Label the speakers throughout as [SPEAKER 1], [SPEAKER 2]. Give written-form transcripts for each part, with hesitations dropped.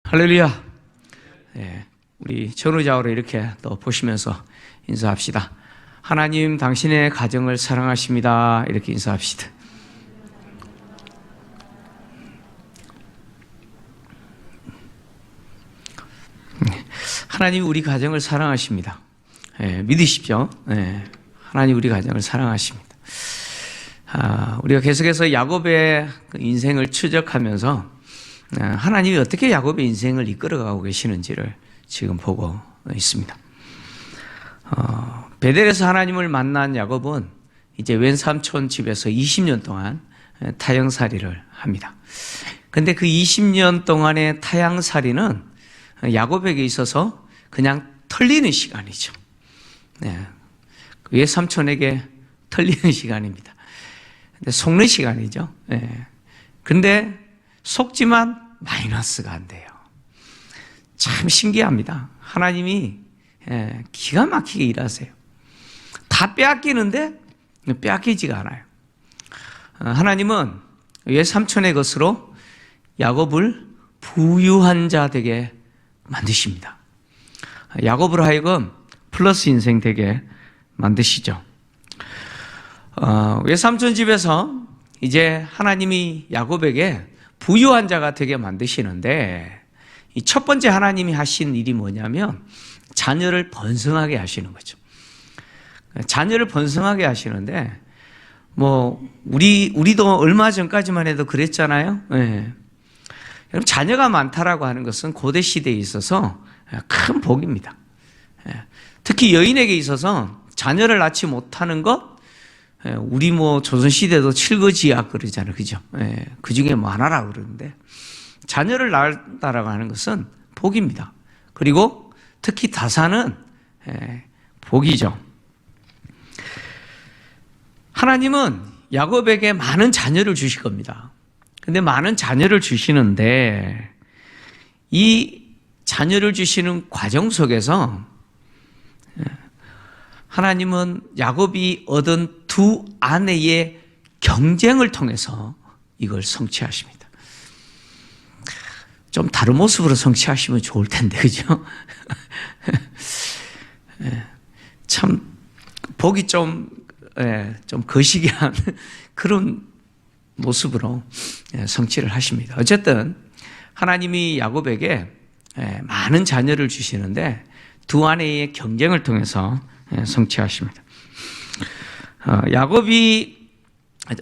[SPEAKER 1] 할렐루야. 우리 전후좌우로 이렇게 또 보시면서 인사합시다. 하나님 당신의 가정을 사랑하십니다. 이렇게 인사합시다. 하나님 우리 가정을 사랑하십니다. 믿으십시오. 하나님 우리 가정을 사랑하십니다. 우리가 계속해서 야곱의 인생을 추적하면서 하나님이 어떻게 야곱의 인생을 이끌어가고 계시는지를 지금 보고 있습니다. 베델에서 하나님을 만난 야곱은 이제 왼삼촌 집에서 20년 동안 타향살이를 합니다. 근데 그 20년 동안의 타향살이는 야곱에게 있어서 그냥 털리는 시간이죠. 외삼촌에게 털리는 시간입니다. 근데 속는 시간이죠. 근데 속지만 마이너스가 안 돼요. 참 신기합니다. 하나님이 기가 막히게 일하세요. 다 빼앗기는데 빼앗기지가 않아요. 하나님은 외삼촌의 것으로 야곱을 부유한 자 되게 만드십니다. 야곱으로 하여금 플러스 인생 되게 만드시죠. 외삼촌 집에서 이제 하나님이 야곱에게 부유한 자가 되게 만드시는데 이 첫 번째 하나님이 하신 일이 뭐냐면 자녀를 번성하게 하시는 거죠. 자녀를 번성하게 하시는데 우리도 얼마 전까지만 해도 그랬잖아요. 여러분 자녀가 많다라고 하는 것은 고대 시대에 있어서 큰 복입니다. 특히 여인에게 있어서 자녀를 낳지 못하는 것 우리 조선시대도 칠거지약 그러잖아요. 그죠? 그 중에 하나라고 그러는데, 자녀를 낳았다라고 하는 것은 복입니다. 그리고 특히 다산은 복이죠. 하나님은 야곱에게 많은 자녀를 주실 겁니다. 근데 많은 자녀를 주시는데, 이 자녀를 주시는 과정 속에서 하나님은 야곱이 얻은 두 아내의 경쟁을 통해서 이걸 성취하십니다. 좀 다른 모습으로 성취하시면 좋을 텐데, 그죠? 참, 복이 좀 거시기한 그런 모습으로 성취를 하십니다. 어쨌든, 하나님이 야곱에게 많은 자녀를 주시는데, 두 아내의 경쟁을 통해서 성취하십니다. 야곱이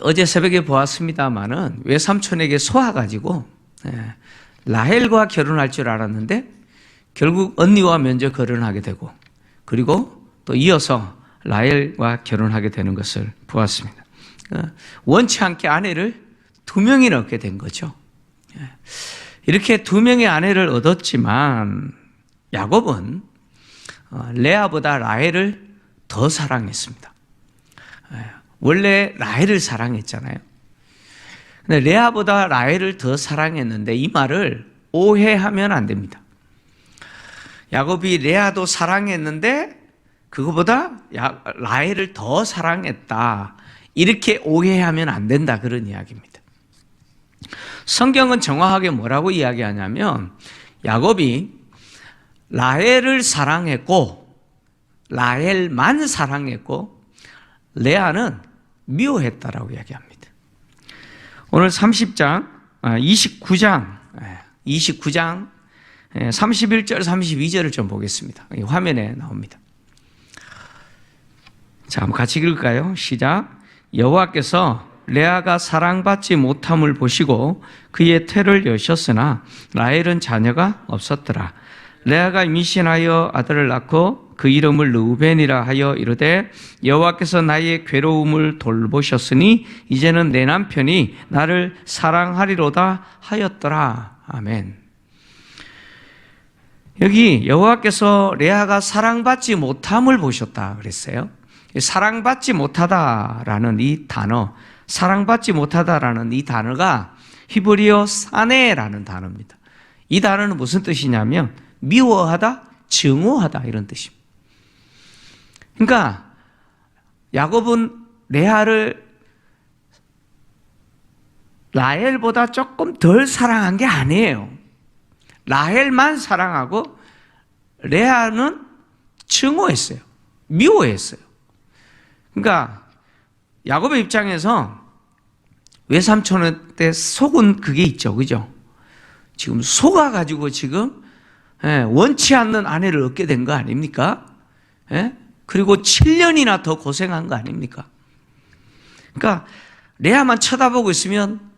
[SPEAKER 1] 어제 새벽에 보았습니다마는 외삼촌에게 속아가지고 라헬과 결혼할 줄 알았는데 결국 언니와 먼저 결혼하게 되고 그리고 또 이어서 라헬과 결혼하게 되는 것을 보았습니다. 원치 않게 아내를 두 명이나 얻게 된 거죠. 이렇게 두 명의 아내를 얻었지만 야곱은 레아보다 라헬을 더 사랑했습니다. 원래 라헬을 사랑했잖아요. 근데 레아보다 라헬을 더 사랑했는데 이 말을 오해하면 안 됩니다. 야곱이 레아도 사랑했는데 그거보다 라헬을 더 사랑했다. 이렇게 오해하면 안 된다. 그런 이야기입니다. 성경은 정확하게 뭐라고 이야기하냐면 야곱이 라헬을 사랑했고 라헬만 사랑했고 레아는 미워했다라고 이야기합니다. 오늘 29장 31절 32절을 좀 보겠습니다. 화면에 나옵니다. 자, 한번 같이 읽을까요? 시작. 여호와께서 레아가 사랑받지 못함을 보시고 그의 태를 여셨으나 라헬은 자녀가 없었더라. 레아가 임신하여 아들을 낳고 그 이름을 르우벤이라 하여 이르되 여호와께서 나의 괴로움을 돌보셨으니 이제는 내 남편이 나를 사랑하리로다 하였더라. 아멘. 여기 여호와께서 레아가 사랑받지 못함을 보셨다 그랬어요. 사랑받지 못하다라는 이 단어, 사랑받지 못하다라는 이 단어가 히브리어 사네라는 단어입니다. 이 단어는 무슨 뜻이냐면 미워하다, 증오하다 이런 뜻입니다. 그러니까 야곱은 레아를 라헬보다 조금 덜 사랑한 게 아니에요. 라헬만 사랑하고 레아는 증오했어요. 미워했어요. 그러니까 야곱의 입장에서 외삼촌한테 속은 그게 있죠. 그죠? 지금 속아가지고 지금 원치 않는 아내를 얻게 된 거 아닙니까? 그리고 7년이나 더 고생한 거 아닙니까? 그러니까 레아만 쳐다보고 있으면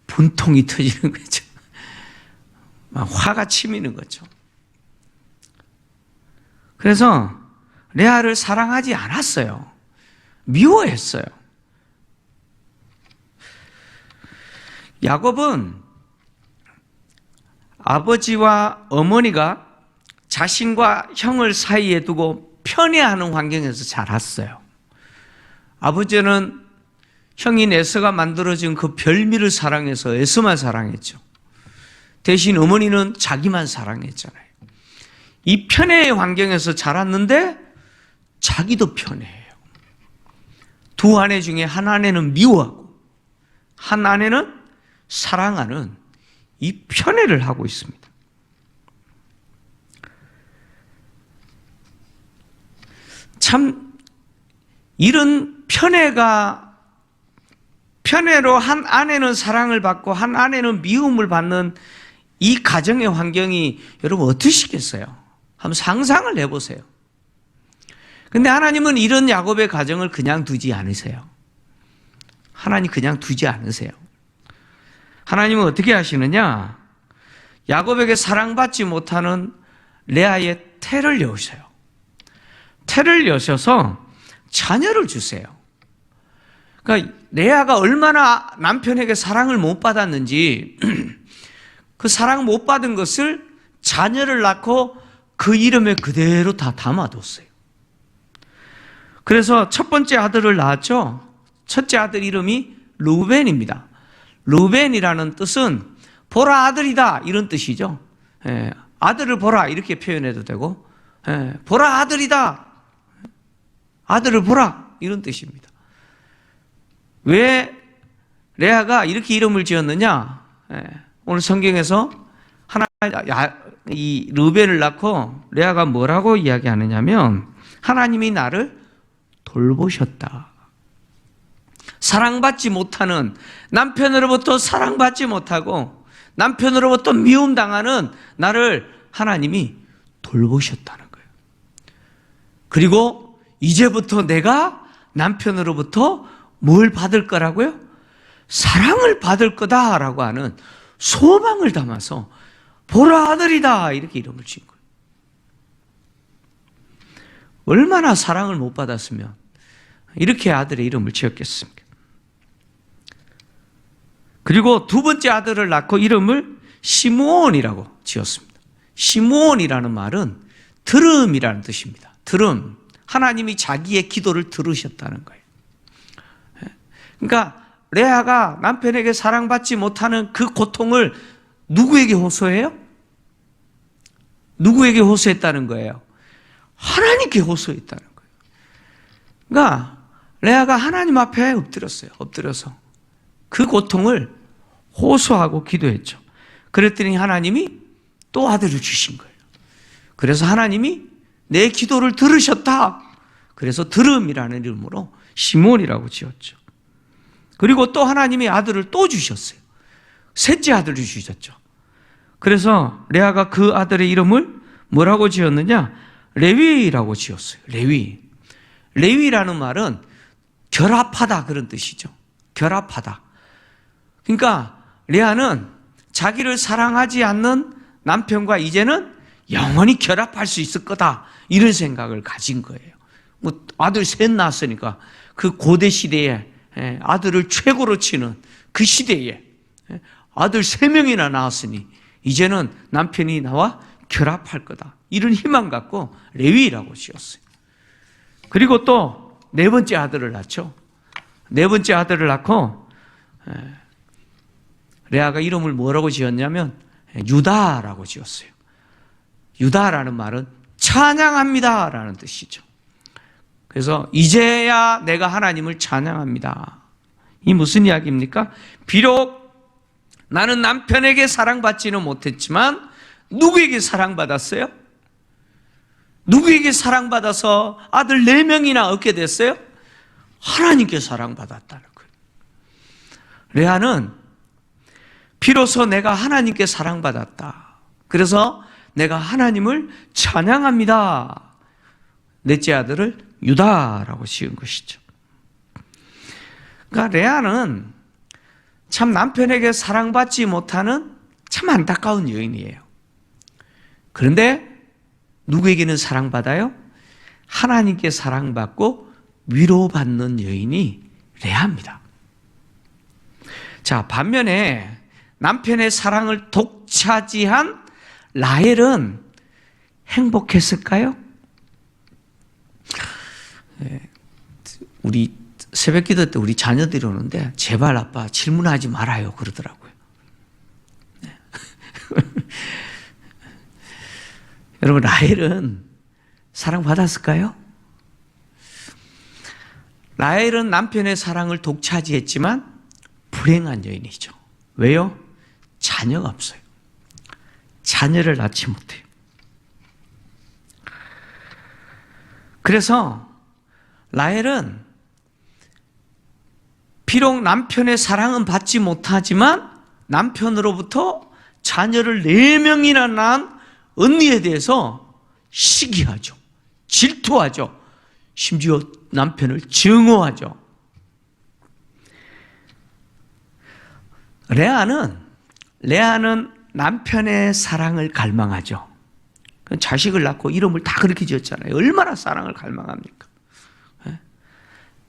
[SPEAKER 1] 분통이 터지는 거죠. 막 화가 치미는 거죠. 그래서 레아를 사랑하지 않았어요. 미워했어요. 야곱은 아버지와 어머니가 자신과 형을 사이에 두고 편애하는 환경에서 자랐어요. 아버지는 형인 에서가 만들어진 그 별미를 사랑해서 에서만 사랑했죠. 대신 어머니는 자기만 사랑했잖아요. 이 편애의 환경에서 자랐는데 자기도 편애해요. 두 아내 중에 한 아내는 미워하고 한 아내는 사랑하는 이 편애를 하고 있습니다. 참 이런 편애로 한 아내는 사랑을 받고 한 아내는 미움을 받는 이 가정의 환경이 여러분 어떠시겠어요? 한번 상상을 해보세요. 근데 하나님은 이런 야곱의 가정을 그냥 두지 않으세요. 하나님 그냥 두지 않으세요. 하나님은 어떻게 하시느냐? 야곱에게 사랑받지 못하는 레아의 태를 여으세요. 태를 여셔서 자녀를 주세요. 그러니까 레아가 얼마나 남편에게 사랑을 못 받았는지 그 사랑 못 받은 것을 자녀를 낳고 그 이름에 그대로 다 담아뒀어요. 그래서 첫 번째 아들을 낳았죠. 첫째 아들 이름이 르우벤입니다. 르우벤이라는 뜻은 보라 아들이다 이런 뜻이죠. 아들을 보라 이렇게 표현해도 되고 보라 아들이다 아들을 보라 이런 뜻입니다. 왜 레아가 이렇게 이름을 지었느냐? 오늘 성경에서 이 르우벤을 낳고 레아가 뭐라고 이야기하느냐면 하나님이 나를 돌보셨다. 사랑받지 못하는 남편으로부터 사랑받지 못하고 남편으로부터 미움당하는 나를 하나님이 돌보셨다는 거예요. 그리고 이제부터 내가 남편으로부터 뭘 받을 거라고요? 사랑을 받을 거다라고 하는 소망을 담아서 보라 아들이다 이렇게 이름을 지은 거예요. 얼마나 사랑을 못 받았으면 이렇게 아들의 이름을 지었겠습니까? 그리고 두 번째 아들을 낳고 이름을 시므온이라고 지었습니다. 시므온이라는 말은 들음이라는 뜻입니다. 들음. 하나님이 자기의 기도를 들으셨다는 거예요. 그러니까 레아가 남편에게 사랑받지 못하는 그 고통을 누구에게 호소해요? 누구에게 호소했다는 거예요? 하나님께 호소했다는 거예요. 그러니까 레아가 하나님 앞에 엎드렸어요. 엎드려서 그 고통을 호소하고 기도했죠. 그랬더니 하나님이 또 아들을 주신 거예요. 그래서 하나님이 내 기도를 들으셨다. 그래서 들음이라는 이름으로 시몬이라고 지었죠. 그리고 또 하나님이 아들을 또 주셨어요. 셋째 아들을 주셨죠. 그래서 레아가 그 아들의 이름을 뭐라고 지었느냐? 레위라고 지었어요. 레위. 레위라는 말은 결합하다 그런 뜻이죠. 결합하다. 그러니까 레아는 자기를 사랑하지 않는 남편과 이제는 영원히 결합할 수 있을 거다 이런 생각을 가진 거예요. 뭐 아들 셋 낳았으니까 그 고대 시대에 아들을 최고로 치는 그 시대에 아들 3명이나 낳았으니 이제는 남편이 나와 결합할 거다 이런 희망 갖고 레위라고 지었어요. 그리고 또 네 번째 아들을 낳죠. 네 번째 아들을 낳고 레아가 이름을 뭐라고 지었냐면 유다라고 지었어요. 유다라는 말은 찬양합니다 라는 뜻이죠. 그래서 이제야 내가 하나님을 찬양합니다. 이 무슨 이야기입니까? 비록 나는 남편에게 사랑받지는 못했지만 누구에게 사랑받았어요? 누구에게 사랑받아서 아들 4명이나 얻게 됐어요? 하나님께 사랑받았다는 거예요. 레아는 비로소 내가 하나님께 사랑받았다. 그래서 내가 하나님을 찬양합니다. 넷째 아들을 유다라고 지은 것이죠. 그러니까 레아는 참 남편에게 사랑받지 못하는 참 안타까운 여인이에요. 그런데 누구에게는 사랑받아요? 하나님께 사랑받고 위로받는 여인이 레아입니다. 자, 반면에 남편의 사랑을 독차지한 라헬은 행복했을까요? 우리 새벽 기도 때 우리 자녀들이 오는데 제발 아빠 질문하지 말아요 그러더라고요. 여러분, 라헬은 사랑받았을까요? 라헬은 남편의 사랑을 독차지했지만 불행한 여인이죠. 왜요? 자녀가 없어요. 자녀를 낳지 못해요. 그래서 라헬은 비록 남편의 사랑은 받지 못하지만 남편으로부터 자녀를 4명이나 낳은 언니에 대해서 시기하죠. 질투하죠. 심지어 남편을 증오하죠. 레아는 남편의 사랑을 갈망하죠. 자식을 낳고 이름을 다 그렇게 지었잖아요. 얼마나 사랑을 갈망합니까?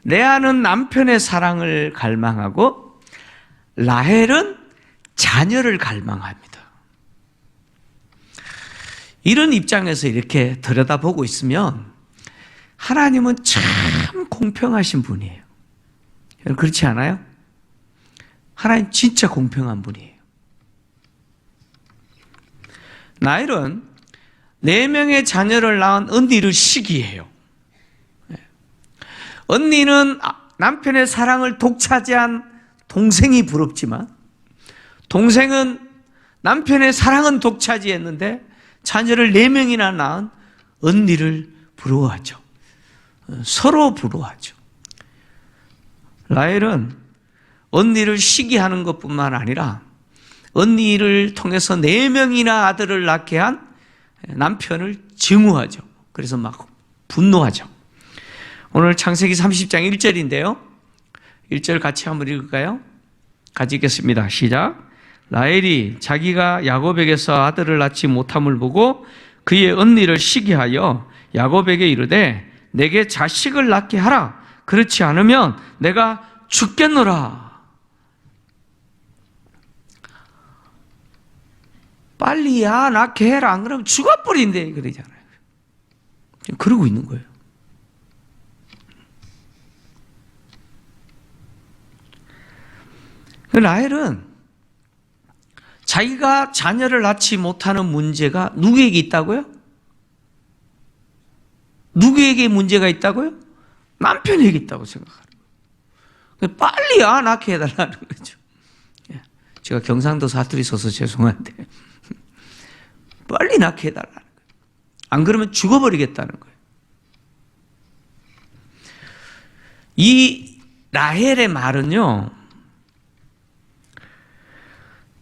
[SPEAKER 1] 레아는 남편의 사랑을 갈망하고 라헬은 자녀를 갈망합니다. 이런 입장에서 이렇게 들여다보고 있으면 하나님은 참 공평하신 분이에요. 그렇지 않아요? 하나님 진짜 공평한 분이에요. 라헬은 4명의 자녀를 낳은 언니를 시기해요. 언니는 남편의 사랑을 독차지한 동생이 부럽지만 동생은 남편의 사랑은 독차지했는데 자녀를 4명이나 낳은 언니를 부러워하죠. 서로 부러워하죠. 라헬은 언니를 시기하는 것뿐만 아니라 언니를 통해서 4명이나 아들을 낳게 한 남편을 증오하죠. 그래서 막 분노하죠. 오늘 창세기 30장 1절인데요. 1절 같이 한번 읽을까요? 같이 읽겠습니다. 시작. 라헬이 자기가 야곱에게서 아들을 낳지 못함을 보고 그의 언니를 시기하여 야곱에게 이르되 내게 자식을 낳게 하라. 그렇지 않으면 내가 죽겠노라. 빨리 낳게 해라. 안 그러면 죽어버린대. 그러잖아요. 지금 그러고 있는 거예요. 라헬은 자기가 자녀를 낳지 못하는 문제가 누구에게 있다고요? 누구에게 문제가 있다고요? 남편에게 있다고 생각하는 거예요. 빨리 낳게 해달라는 거죠. 제가 경상도 사투리 써서 죄송한데 빨리 낳게 해달라는 거예요. 안 그러면 죽어버리겠다는 거예요. 이 라헬의 말은요,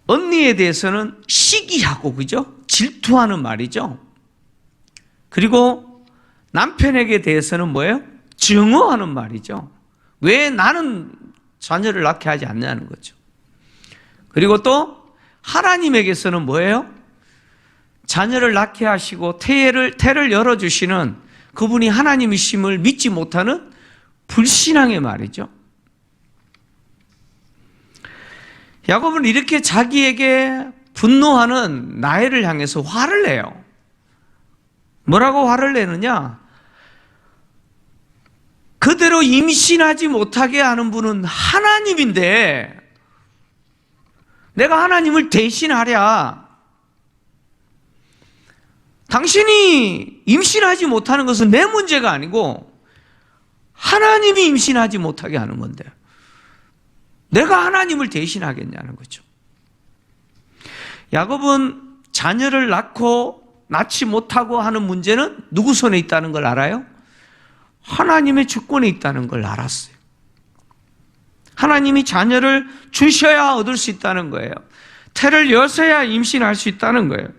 [SPEAKER 1] 언니에 대해서는 시기하고, 그죠? 질투하는 말이죠. 그리고 남편에게 대해서는 뭐예요? 증오하는 말이죠. 왜 나는 자녀를 낳게 하지 않냐는 거죠. 그리고 또 하나님에게서는 뭐예요? 자녀를 낳게 하시고 태를 열어주시는 그분이 하나님이심을 믿지 못하는 불신앙의 말이죠. 야곱은 이렇게 자기에게 분노하는 라헬을 향해서 화를 내요. 뭐라고 화를 내느냐? 그대로 임신하지 못하게 하는 분은 하나님인데 내가 하나님을 대신하랴. 당신이 임신하지 못하는 것은 내 문제가 아니고 하나님이 임신하지 못하게 하는 건데 내가 하나님을 대신하겠냐는 거죠. 야곱은 자녀를 낳지 못하고 하는 문제는 누구 손에 있다는 걸 알아요? 하나님의 주권에 있다는 걸 알았어요. 하나님이 자녀를 주셔야 얻을 수 있다는 거예요. 태를 여서야 임신할 수 있다는 거예요.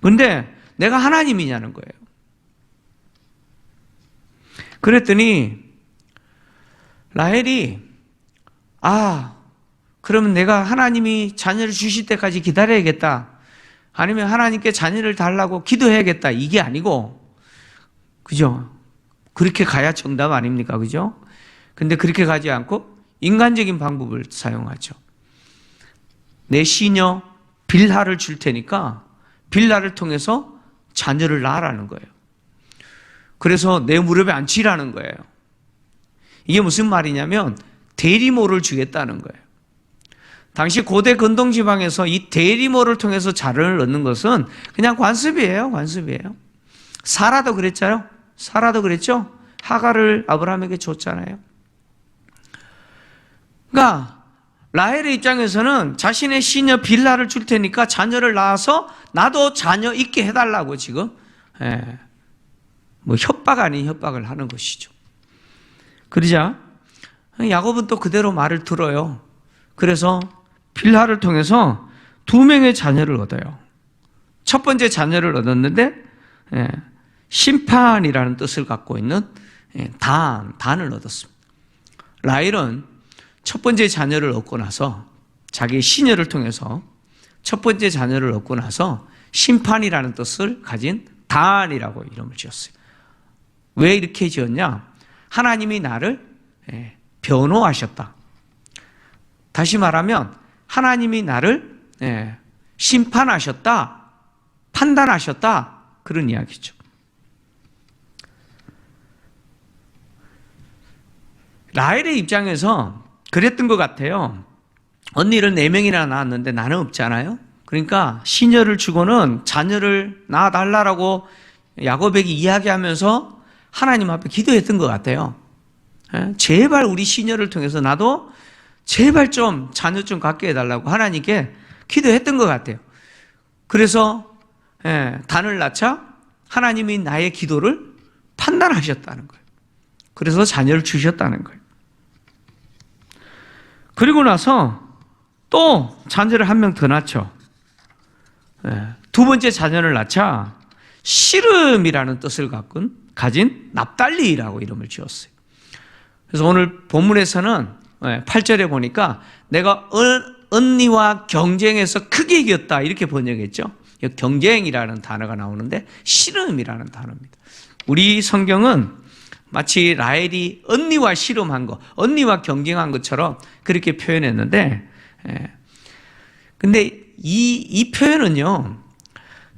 [SPEAKER 1] 그런데 내가 하나님이냐는 거예요. 그랬더니 라헬이 그러면 내가 하나님이 자녀를 주실 때까지 기다려야겠다. 아니면 하나님께 자녀를 달라고 기도해야겠다. 이게 아니고, 그죠? 그렇게 가야 정답 아닙니까? 그죠? 근데 그렇게 가지 않고 인간적인 방법을 사용하죠. 내 시녀 빌하를 줄 테니까 빌하를 통해서 자녀를 낳으라는 거예요. 그래서 내 무릎에 앉히라는 거예요. 이게 무슨 말이냐면 대리모를 주겠다는 거예요. 당시 고대 근동지방에서 이 대리모를 통해서 자녀를 얻는 것은 그냥 관습이에요. 관습이에요. 사라도 그랬잖아요. 사라도 그랬죠. 하가를 아브라함에게 줬잖아요. 그러니까 라헬의 입장에서는 자신의 시녀 빌하를 줄 테니까 자녀를 낳아서 나도 자녀 있게 해달라고 지금 협박 아닌 협박을 하는 것이죠. 그러자 야곱은 또 그대로 말을 들어요. 그래서 빌하를 통해서 2명의 자녀를 얻어요. 첫 번째 자녀를 얻었는데 심판이라는 뜻을 갖고 있는 단을 얻었습니다. 라헬은 첫 번째 자녀를 얻고 나서 자기의 시녀를 통해서 첫 번째 자녀를 얻고 나서 심판이라는 뜻을 가진 단이라고 이름을 지었어요. 왜 이렇게 지었냐? 하나님이 나를 변호하셨다. 다시 말하면 하나님이 나를 심판하셨다, 판단하셨다, 그런 이야기죠. 라헬의 입장에서 그랬던 것 같아요. 언니를 4명이나 낳았는데 나는 없잖아요. 그러니까 시녀를 주고는 자녀를 낳아달라고 야곱에게 이야기하면서 하나님 앞에 기도했던 것 같아요. 제발 우리 시녀를 통해서 나도 제발 좀 자녀 좀 갖게 해달라고 하나님께 기도했던 것 같아요. 그래서 단을 낳자 하나님이 나의 기도를 판단하셨다는 거예요. 그래서 자녀를 주셨다는 거예요. 그리고 나서 또 자녀를 1명 더 낳죠. 2번째 자녀를 낳자 씨름이라는 뜻을 가진 납달리라고 이름을 지었어요. 그래서 오늘 본문에서는 8절에 보니까 내가 언니와 경쟁에서 크게 이겼다 이렇게 번역했죠. 경쟁이라는 단어가 나오는데 씨름이라는 단어입니다. 우리 성경은 마치 라헬이 언니와 씨름한 거, 언니와 경쟁한 것처럼 그렇게 표현했는데, 근데 이 표현은요,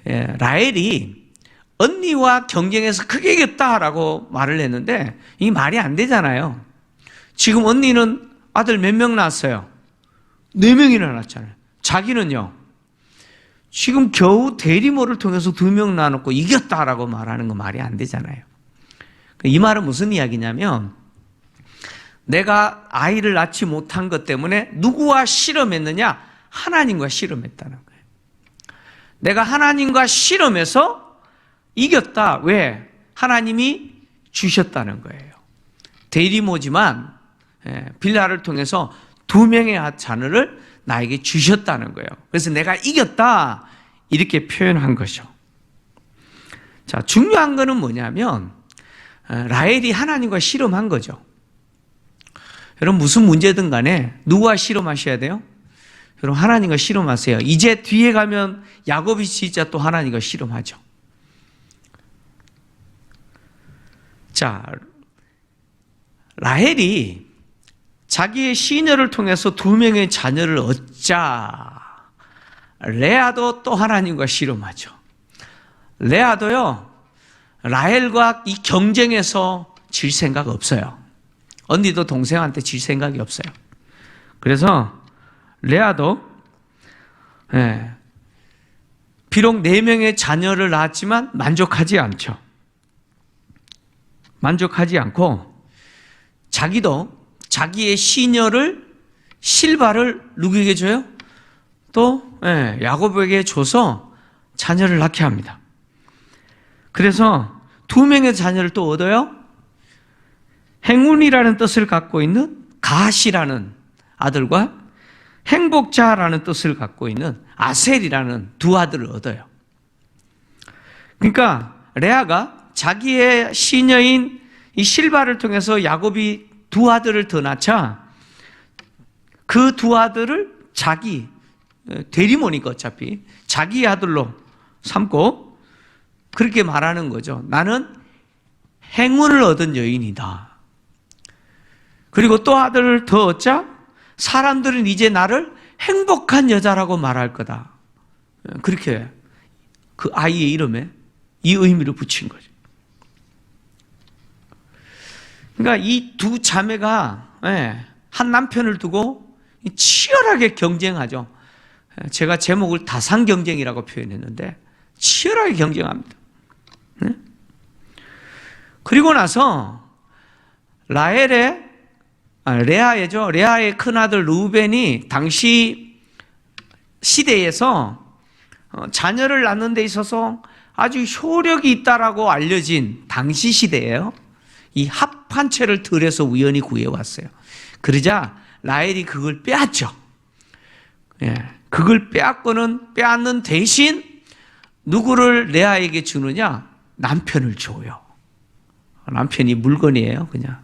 [SPEAKER 1] 라헬이 언니와 경쟁해서 크게 이겼다라고 말을 했는데 이 말이 안 되잖아요. 지금 언니는 아들 몇 명 낳았어요? 4명이나 낳았잖아요. 자기는요, 지금 겨우 대리모를 통해서 2명 낳아놓고 이겼다라고 말하는 거 말이 안 되잖아요. 이 말은 무슨 이야기냐면 내가 아이를 낳지 못한 것 때문에 누구와 씨름했느냐? 하나님과 씨름했다는 거예요. 내가 하나님과 씨름해서 이겼다. 왜? 하나님이 주셨다는 거예요. 대리모지만 빌하를 통해서 2명의 자녀를 나에게 주셨다는 거예요. 그래서 내가 이겼다 이렇게 표현한 거죠. 자, 중요한 거는 뭐냐면 라헬이 하나님과 씨름한 거죠. 여러분 무슨 문제든 간에 누구와 씨름하셔야 돼요? 여러분 하나님과 씨름하세요. 이제 뒤에 가면 야곱이 진짜 또 하나님과 씨름하죠. 자, 라헬이 자기의 시녀를 통해서 2명의 자녀를 얻자 레아도 또 하나님과 씨름하죠. 레아도요 라헬과 이 경쟁에서 질 생각 없어요. 언니도 동생한테 질 생각이 없어요. 그래서 레아도 비록 4명의 자녀를 낳았지만 만족하지 않죠. 만족하지 않고 자기도 자기의 시녀를 실바를 누구에게 줘요? 또 야곱에게 줘서 자녀를 낳게 합니다. 그래서 2명의 자녀를 또 얻어요. 행운이라는 뜻을 갖고 있는 가시라는 아들과 행복자라는 뜻을 갖고 있는 아셀이라는 2 아들을 얻어요. 그러니까 레아가 자기의 시녀인 이 실바를 통해서 야곱이 2 아들을 더 낳자 그 2 아들을 자기 대리모니까 어차피 자기 아들로 삼고 그렇게 말하는 거죠. 나는 행운을 얻은 여인이다. 그리고 또 아들을 더 얻자 사람들은 이제 나를 행복한 여자라고 말할 거다. 그렇게 그 아이의 이름에 이 의미를 붙인 거죠. 그러니까 이 2 자매가 한 남편을 두고 치열하게 경쟁하죠. 제가 제목을 다상경쟁이라고 표현했는데 치열하게 경쟁합니다. 그리고 나서 레아의 큰아들 루벤이 당시 시대에서 자녀를 낳는 데 있어서 아주 효력이 있다라고 알려진 당시 시대예요. 이 합 한 채를 들여서 우연히 구해왔어요. 그러자 라헬이 그걸 빼앗죠. 그걸 빼앗는 대신 누구를 레아에게 주느냐? 남편을 줘요. 남편이 물건이에요. 그냥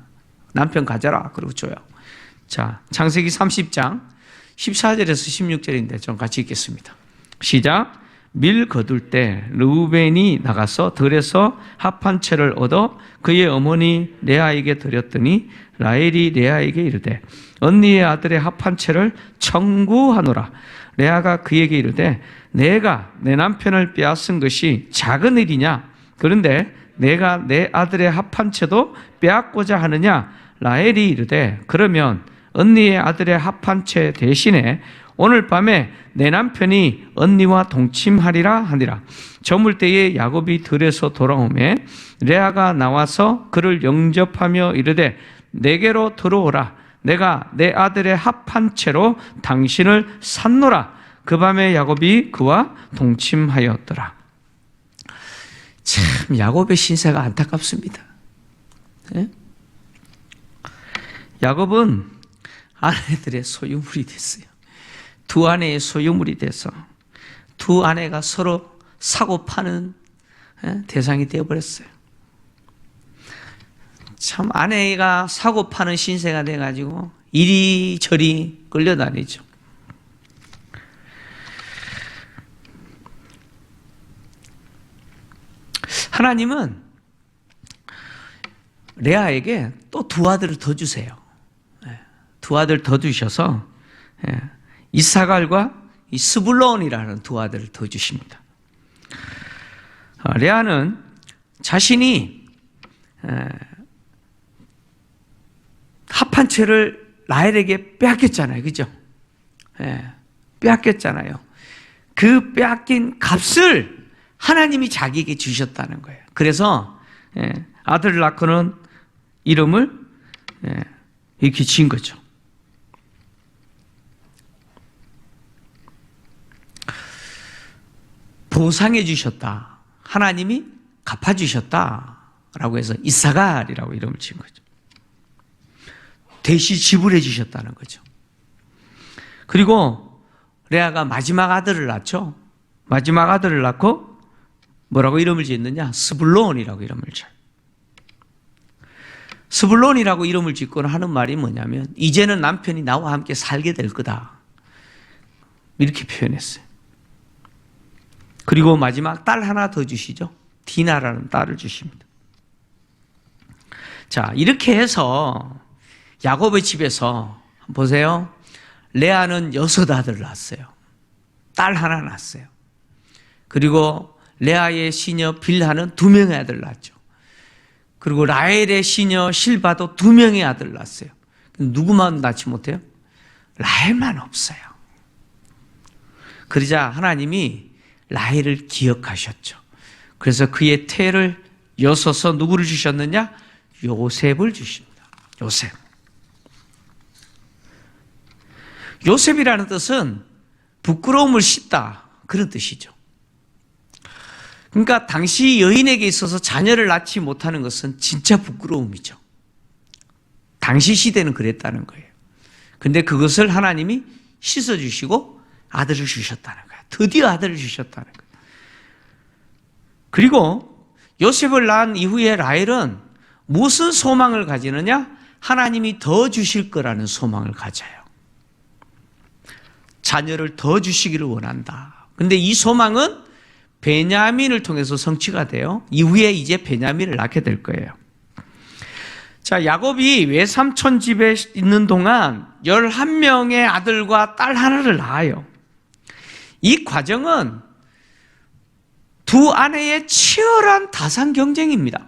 [SPEAKER 1] 남편 가져라 그러고 줘요. 자, 창세기 30장 14절에서 16절인데 좀 같이 읽겠습니다. 시작. 밀 거둘 때 르우벤이 나가서 들에서 합 한 채를 얻어 그의 어머니 레아에게 드렸더니 라헬이 레아에게 이르되 언니의 아들의 합 한 채를 청구하노라. 레아가 그에게 이르되 내가 내 남편을 빼앗은 것이 작은 일이냐? 그런데 내가 내 아들의 합 한 채도 빼앗고자 하느냐? 라헬이 이르되 그러면 언니의 아들의 합 한 채 대신에 오늘 밤에 내 남편이 언니와 동침하리라 하니라. 저물 때에 야곱이 들에서 돌아오매 레아가 나와서 그를 영접하며 이르되 내게로 들어오라. 내가 내 아들의 합 한 채로 당신을 샀노라. 그 밤에 야곱이 그와 동침하였더라. 참 야곱의 신세가 안타깝습니다. 야곱은 아내들의 소유물이 됐어요. 2 아내의 소유물이 돼서 2 아내가 서로 사고 파는 대상이 되어버렸어요. 참 아내가 사고 파는 신세가 돼가지고 이리저리 끌려다니죠. 하나님은 레아에게 또 2 아들을 더 주세요. 2 아들 더 주셔서 이사갈과 이 스불론이라는 2 아들을 더 주십니다. 레아는 자신이 합 한 채를 라헬에게 빼앗겼잖아요. 그죠? 빼앗겼잖아요. 그 빼앗긴 값을 하나님이 자기에게 주셨다는 거예요. 그래서 아들을 낳고는 이름을 이렇게 지은 거죠. 보상해 주셨다. 하나님이 갚아주셨다라고 해서 이사갈이라고 이름을 지은 거죠. 대신 지불해 주셨다는 거죠. 그리고 레아가 마지막 아들을 낳죠. 마지막 아들을 낳고 뭐라고 이름을 짓느냐? 스불론이라고 이름을 지어요. 스불론이라고 이름을 짓고는 하는 말이 뭐냐면 이제는 남편이 나와 함께 살게 될 거다. 이렇게 표현했어요. 그리고 마지막 딸 하나 더 주시죠. 디나라는 딸을 주십니다. 자, 이렇게 해서 야곱의 집에서 보세요. 레아는 6 아들을 낳았어요. 딸 하나 낳았어요. 그리고 레아의 시녀 빌하는 2명의 아들을 낳았죠. 그리고 라헬의 시녀 실바도 2명의 아들을 낳았어요. 누구만 낳지 못해요? 라헬만 없어요. 그러자 하나님이 라헬을 기억하셨죠. 그래서 그의 태를 여서서 누구를 주셨느냐? 요셉을 주십니다. 요셉. 요셉이라는 뜻은 부끄러움을 씻다, 그런 뜻이죠. 그러니까 당시 여인에게 있어서 자녀를 낳지 못하는 것은 진짜 부끄러움이죠. 당시 시대는 그랬다는 거예요. 근데 그것을 하나님이 씻어주시고 아들을 주셨다는 거예요. 드디어 아들을 주셨다는 거예요. 그리고 요셉을 낳은 이후에 라헬은 무슨 소망을 가지느냐? 하나님이 더 주실 거라는 소망을 가져요. 자녀를 더 주시기를 원한다. 근데 이 소망은 베냐민을 통해서 성취가 돼요. 이후에 이제 베냐민을 낳게 될 거예요. 자, 야곱이 외삼촌 집에 있는 동안 11명의 아들과 딸 하나를 낳아요. 이 과정은 두 아내의 치열한 다산 경쟁입니다.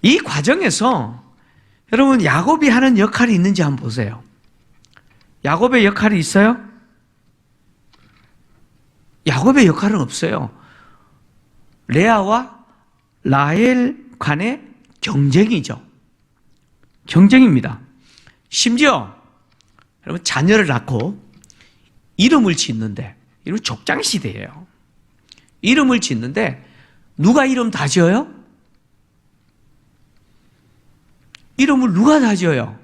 [SPEAKER 1] 이 과정에서 여러분 야곱이 하는 역할이 있는지 한번 보세요. 야곱의 역할이 있어요? 야곱의 역할은 없어요. 레아와 라헬 간의 경쟁이죠. 경쟁입니다. 심지어 여러분 자녀를 낳고 이름을 짓는데, 이름 족장시대예요. 이름을 짓는데 누가 이름 다 지어요? 이름을 누가 다 지어요?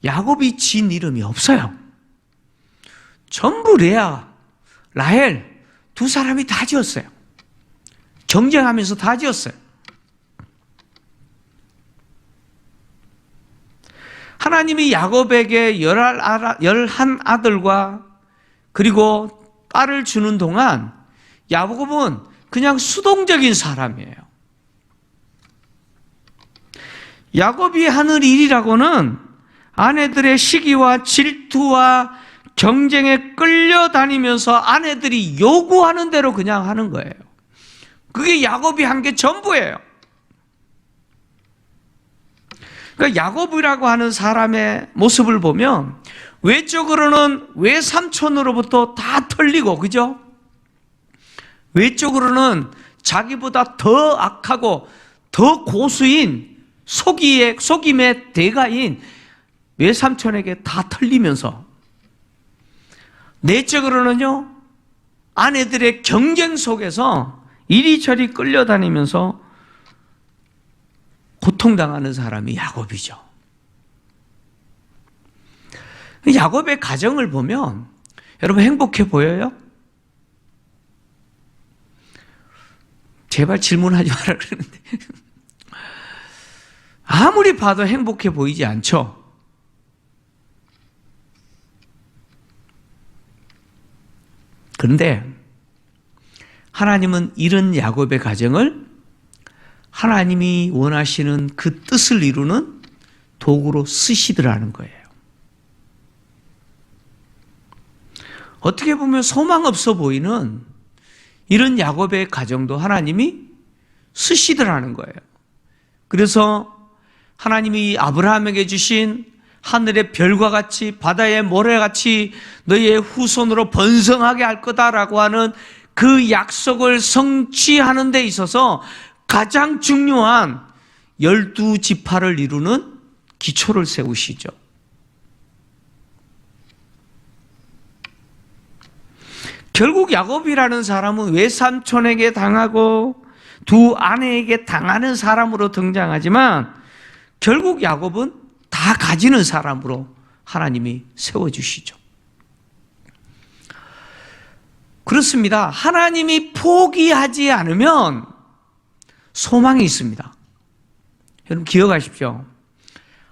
[SPEAKER 1] 야곱이 지은 이름이 없어요. 전부 레아, 라헬 두 사람이 다 지었어요. 경쟁하면서 다 지었어요. 하나님이 야곱에게 11 아들과 그리고 딸을 주는 동안 야곱은 그냥 수동적인 사람이에요. 야곱이 하는 일이라고는 아내들의 시기와 질투와 경쟁에 끌려다니면서 아내들이 요구하는 대로 그냥 하는 거예요. 그게 야곱이 한 게 전부예요. 그러니까 야곱이라고 하는 사람의 모습을 보면 외적으로는 외삼촌으로부터 다 털리고, 그죠? 외적으로는 자기보다 더 악하고 더 고수인 속임의 대가인 외삼촌에게 다 털리면서, 내적으로는요 아내들의 경쟁 속에서 이리저리 끌려다니면서 고통당하는 사람이 야곱이죠. 야곱의 가정을 보면 여러분 행복해 보여요? 제발 질문하지 마라 그러는데 아무리 봐도 행복해 보이지 않죠? 그런데 하나님은 이런 야곱의 가정을 하나님이 원하시는 그 뜻을 이루는 도구로 쓰시더라는 거예요. 어떻게 보면 소망 없어 보이는 이런 야곱의 가정도 하나님이 쓰시더라는 거예요. 그래서 하나님이 아브라함에게 주신 하늘의 별과 같이 바다의 모래같이 너희의 후손으로 번성하게 할 거다라고 하는 그 약속을 성취하는 데 있어서 가장 중요한 12지파를 이루는 기초를 세우시죠. 결국 야곱이라는 사람은 외삼촌에게 당하고 두 아내에게 당하는 사람으로 등장하지만 결국 야곱은 다 가지는 사람으로 하나님이 세워주시죠. 그렇습니다. 하나님이 포기하지 않으면 소망이 있습니다. 여러분 기억하십시오.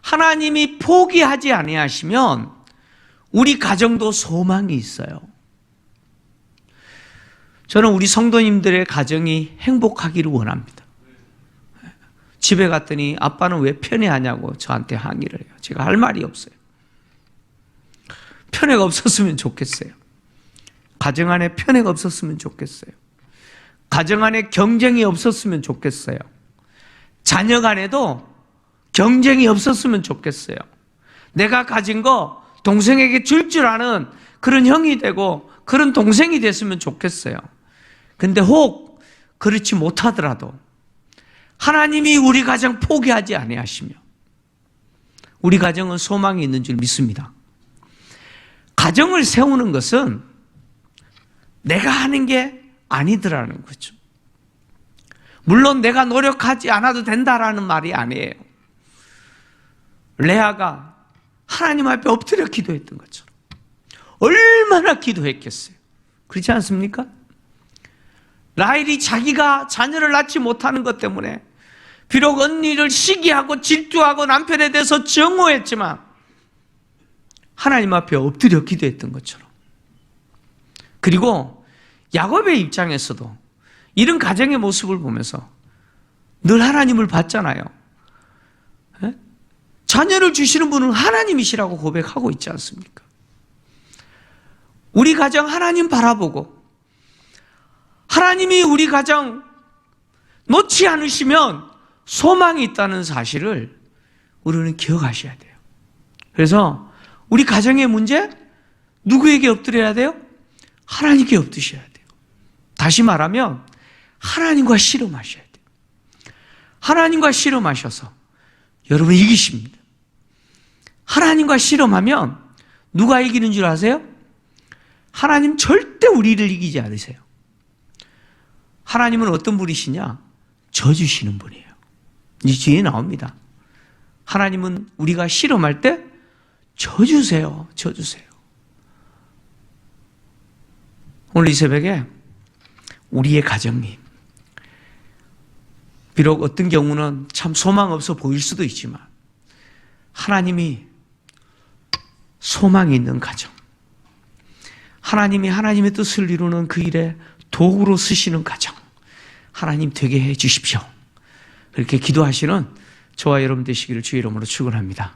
[SPEAKER 1] 하나님이 포기하지 아니하시면 우리 가정도 소망이 있어요. 저는 우리 성도님들의 가정이 행복하기를 원합니다. 집에 갔더니 아빠는 왜 편애하냐고 저한테 항의를 해요. 제가 할 말이 없어요. 편애가 없었으면 좋겠어요. 가정 안에 편애가 없었으면 좋겠어요. 가정 안에 경쟁이 없었으면 좋겠어요. 자녀 간에도 경쟁이 없었으면 좋겠어요. 내가 가진 거 동생에게 줄 줄 아는 그런 형이 되고 그런 동생이 됐으면 좋겠어요. 근데 혹 그렇지 못하더라도 하나님이 우리 가정 포기하지 아니하시며 우리 가정은 소망이 있는 줄 믿습니다. 가정을 세우는 것은 내가 하는 게 아니더라는 거죠. 물론 내가 노력하지 않아도 된다라는 말이 아니에요. 레아가 하나님 앞에 엎드려 기도했던 것처럼 얼마나 기도했겠어요. 그렇지 않습니까? 라헬이 자기가 자녀를 낳지 못하는 것 때문에 비록 언니를 시기하고 질투하고 남편에 대해서 정오했지만 하나님 앞에 엎드려 기도했던 것처럼. 그리고 야곱의 입장에서도 이런 가정의 모습을 보면서 늘 하나님을 봤잖아요. 에? 자녀를 주시는 분은 하나님이시라고 고백하고 있지 않습니까? 우리 가정 하나님 바라보고 하나님이 우리 가정 놓지 않으시면 소망이 있다는 사실을 우리는 기억하셔야 돼요. 그래서 우리 가정의 문제 누구에게 엎드려야 돼요? 하나님께 엎드셔야 돼요. 다시 말하면 하나님과 씨름하셔야 돼요. 하나님과 씨름하셔서 여러분 이기십니다. 하나님과 씨름하면 누가 이기는 줄 아세요? 하나님 절대 우리를 이기지 않으세요. 하나님은 어떤 분이시냐? 져주시는 분이에요. 이 뒤에 나옵니다. 하나님은 우리가 씨름할 때 져주세요. 져주세요. 오늘 이 새벽에 우리의 가정이 비록 어떤 경우는 참 소망 없어 보일 수도 있지만 하나님이 소망이 있는 가정, 하나님이 하나님의 뜻을 이루는 그 일에 도구로 쓰시는 가정, 하나님 되게 해 주십시오. 그렇게 기도하시는 저와 여러분 되시기를 주의 이름으로 축원합니다.